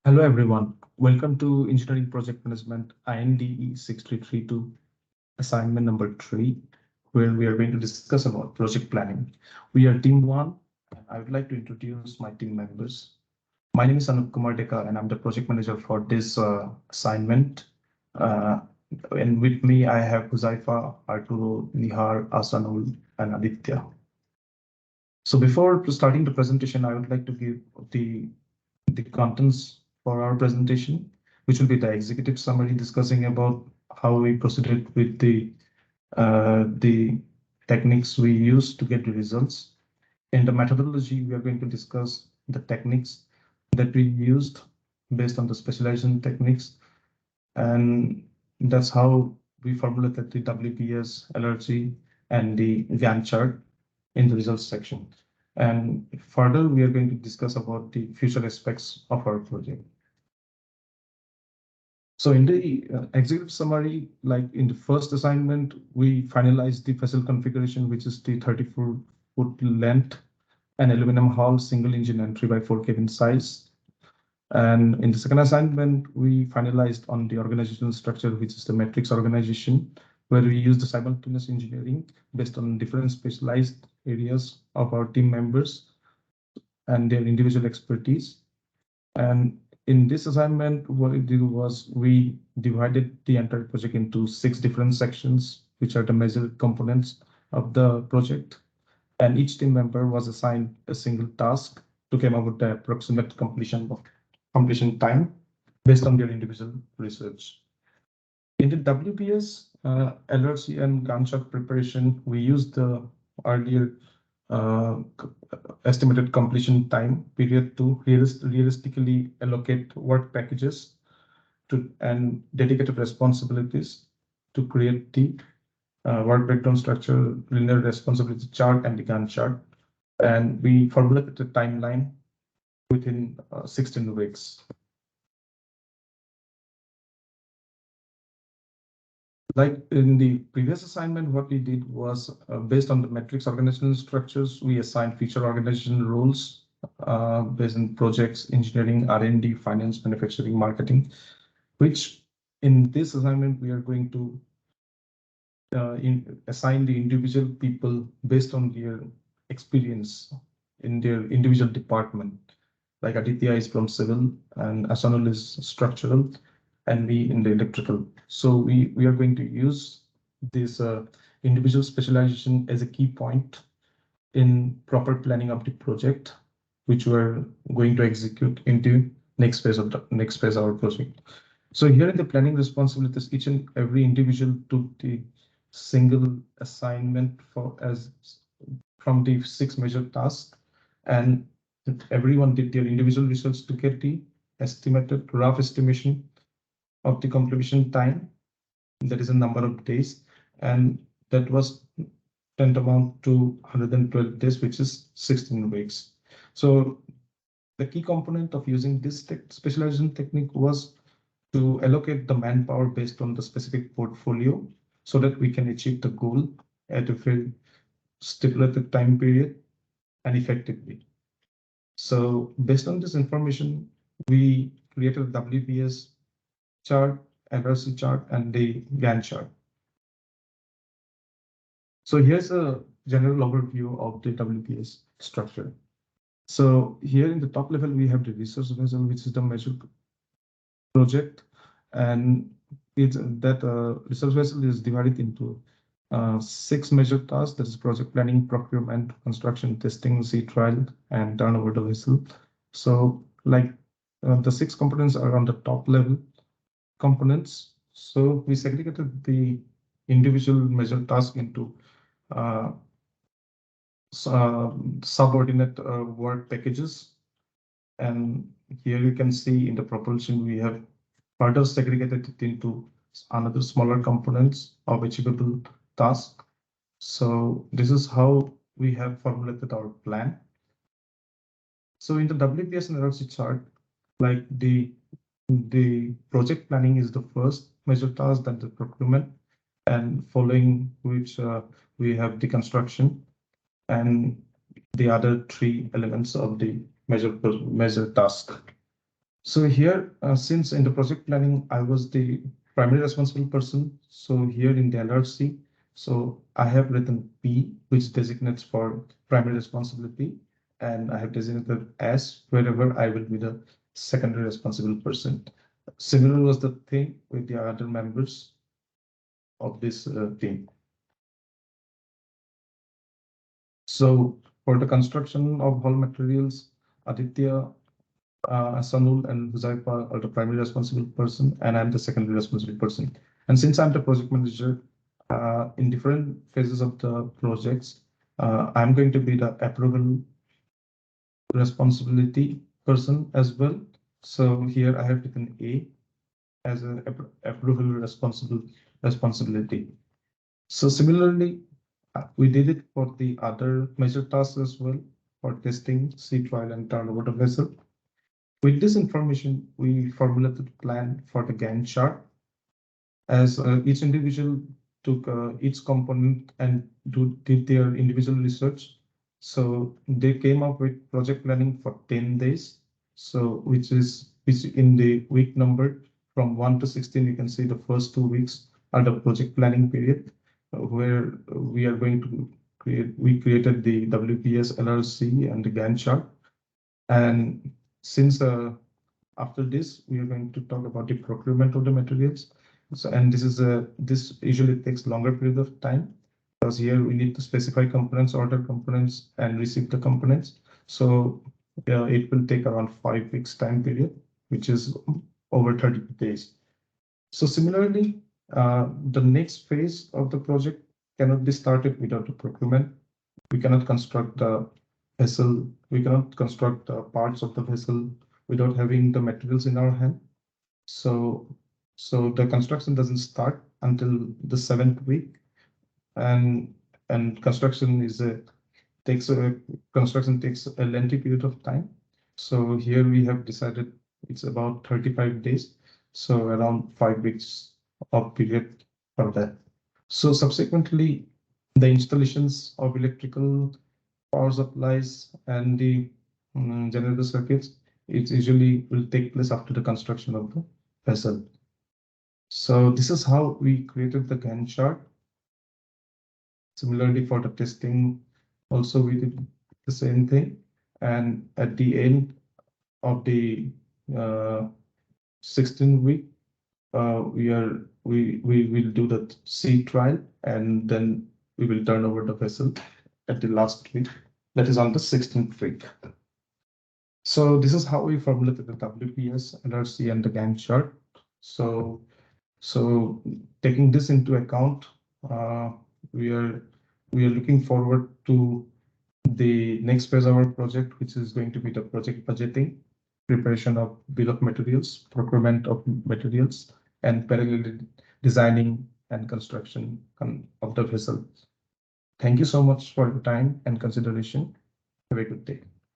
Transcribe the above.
Hello everyone, welcome to Engineering Project Management INDE 6332 assignment number 3, where we are going to discuss about project planning. We are team 1 and I would like to introduce my team members. My name is Anup Kumar Deka and I'm the project manager for this assignment. Uh, and with me I have Huzaifa, Arturo, Nihar, Asanul and Aditya. So before starting the presentation, I would like to give the contents for our presentation, which will be the executive summary discussing about how we proceeded with the techniques we use to get the results. In the methodology, we are going to discuss the techniques that we used based on the specialization techniques, and that's how we formulated the WPS, LRG, and the Gantt chart in the results section. And further, we are going to discuss about the future aspects of our project. So in the executive summary, like in the first assignment, we finalized the vessel configuration, which is the 34-foot length, an aluminum hull, single engine and 3x4 cabin size. And in the second assignment, we finalized on the organizational structure, which is the matrix organization, where we use the simultaneous engineering based on different specialized areas of our team members and their individual expertise. And in this assignment, what we did was we divided the entire project into 6 different sections, which are the major components of the project. And each team member was assigned a single task to come up with the approximate completion time based on their individual research. In the WPS, LRC and Gantt chart preparation, we used the earlier estimated completion time period to realistically allocate work packages and dedicated responsibilities to create the work breakdown structure, linear responsibility chart, and the Gantt chart. And we formulated the timeline within 16 weeks. Like in the previous assignment, what we did was based on the matrix organizational structures, we assigned feature organization roles based on projects, engineering, R&D, finance, manufacturing, marketing, which in this assignment, we are going to assign the individual people based on their experience in their individual department. Like Aditya is from civil and Asanul is structural, and we in the electrical. So we are going to use this individual specialization as a key point in proper planning of the project, which we're going to execute into next phase of our project. So here in the planning responsibilities, each and every individual took the single assignment from the 6 major tasks, and everyone did their individual research to get the estimated rough estimation of the completion time, that is a number of days, and that was tantamount to 112 days, which is 16 weeks. So the key component of using this specialization technique was to allocate the manpower based on the specific portfolio so that we can achieve the goal at a very stipulated time period and effectively. So based on this information, we created a WPS chart, LRC chart, and the Gantt chart. So here's a general overview of the WPS structure. So here in the top level, we have the resource vessel, which is the major project, and resource vessel is divided into 6 major tasks, that is project planning, procurement, construction, testing, sea trial, and turnover the vessel. So like the 6 components are on the top level components. So we segregated the individual major task into subordinate work packages. And here you can see in the propulsion, we have further segregated it into another smaller components of achievable task. So this is how we have formulated our plan. So in the WPS and LRC chart, like the project planning is the first major task, then the procurement, and following which we have the construction and the other 3 elements of the major task. So here, since in the project planning, I was the primary responsible person. So here in the LRC, so I have written P, which designates for primary responsibility, and I have designated S wherever I will be the secondary responsible person. Similar was the thing with the other members of this team. So for the construction of all materials, Aditya, Sanul and Huzaifa are the primary responsible person, and I'm the secondary responsible person. And since I'm the project manager, in different phases of the projects, I'm going to be the approval responsibility person as well. So here I have written A as an approval responsibility. So similarly, we did it for the other major tasks as well, for testing, sea trial, and turnover the vessel. With this information, we formulated a plan for the Gantt chart, as each individual took each component and did their individual research. So they came up with project planning for 10 days. So which in the week number from 1 to 16, you can see the first 2 weeks are the project planning period, where we are going to we created the WPS, LRC, and the Gantt chart. And since after this, we are going to talk about the procurement of the materials. So, and this usually takes longer period of time, because here we need to specify components, order components, and receive the components. So it will take around 5 weeks time period, which is over 30 days. So similarly, the next phase of the project cannot be started without the procurement. We cannot construct the vessel. We cannot construct the parts of the vessel without having the materials in our hand. So, so the construction doesn't start until the 7th week, and construction takes a lengthy period of time. So here we have decided it's about 35 days, so around 5 weeks of period for that. So subsequently, the installations of electrical power supplies and the generator circuits, it usually will take place after the construction of the vessel. So this is how we created the Gantt chart. Similarly, for the testing, also we did the same thing. And at the end of the 16th week, we will do the sea trial, and then we will turn over the vessel at the last week. That is on the 16th week. So this is how we formulated the WPS, LRC, and the Gantt chart. So taking this into account, uh, we are looking forward to the next phase of our project, which is going to be the project budgeting, preparation of bill of materials, procurement of materials, and parallel designing and construction of the vessel. Thank you so much for your time and consideration. Have a good day.